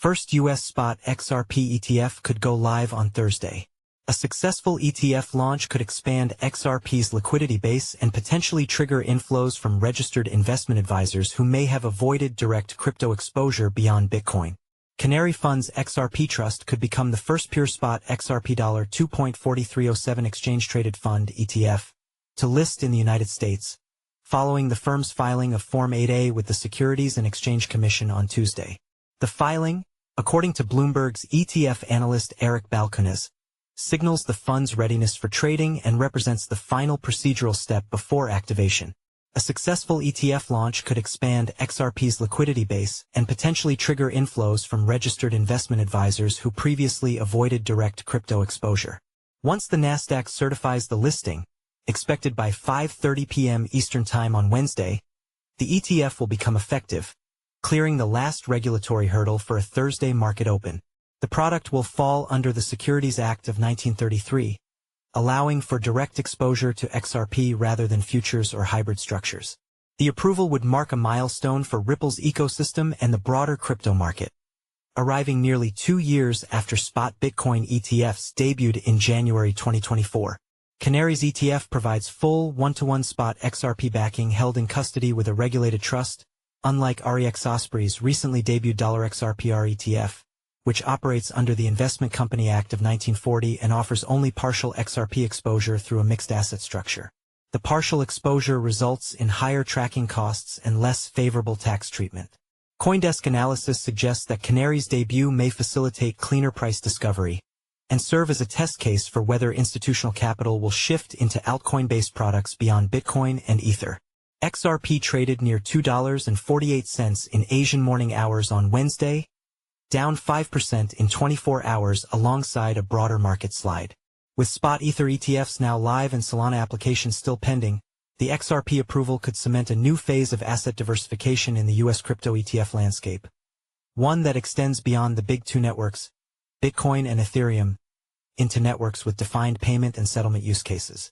first U.S. spot XRP ETF could go live on Thursday. A successful ETF launch could expand XRP's liquidity base and potentially trigger inflows from registered investment advisors who may have avoided direct crypto exposure beyond Bitcoin. Canary Funds XRP Trust could become the first pure spot XRP $2.4307 exchange-traded fund ETF to list in the United States, following the firm's filing of Form 8A with the Securities and Exchange Commission on Tuesday. The filing, according to Bloomberg's ETF analyst Eric Balchunas, signals the fund's readiness for trading and represents the final procedural step before activation. A successful ETF launch could expand XRP's liquidity base and potentially trigger inflows from registered investment advisors who previously avoided direct crypto exposure. Once the Nasdaq certifies the listing, expected by 5:30 p.m. Eastern Time on Wednesday, the ETF will become effective, clearing the last regulatory hurdle for a Thursday market open. The product will fall under the Securities Act of 1933, allowing for direct exposure to XRP rather than futures or hybrid structures. The approval would mark a milestone for Ripple's ecosystem and the broader crypto market, arriving nearly 2 years after spot Bitcoin ETFs debuted in January 2024. Canary's ETF provides full one-to-one spot XRP backing held in custody with a regulated trust, unlike REX Osprey's recently debuted $XRPR ETF, which operates under the Investment Company Act of 1940 and offers only partial XRP exposure through a mixed asset structure. The partial exposure results in higher tracking costs and less favorable tax treatment. CoinDesk analysis suggests that Canary's debut may facilitate cleaner price discovery and serve as a test case for whether institutional capital will shift into altcoin-based products beyond Bitcoin and Ether. XRP traded near $2.48 in Asian morning hours on Wednesday, down 5% in 24 hours alongside a broader market slide. With spot Ether ETFs now live and Solana applications still pending, the XRP approval could cement a new phase of asset diversification in the U.S. crypto ETF landscape, one that extends beyond the big two networks, Bitcoin and Ethereum, into networks with defined payment and settlement use cases.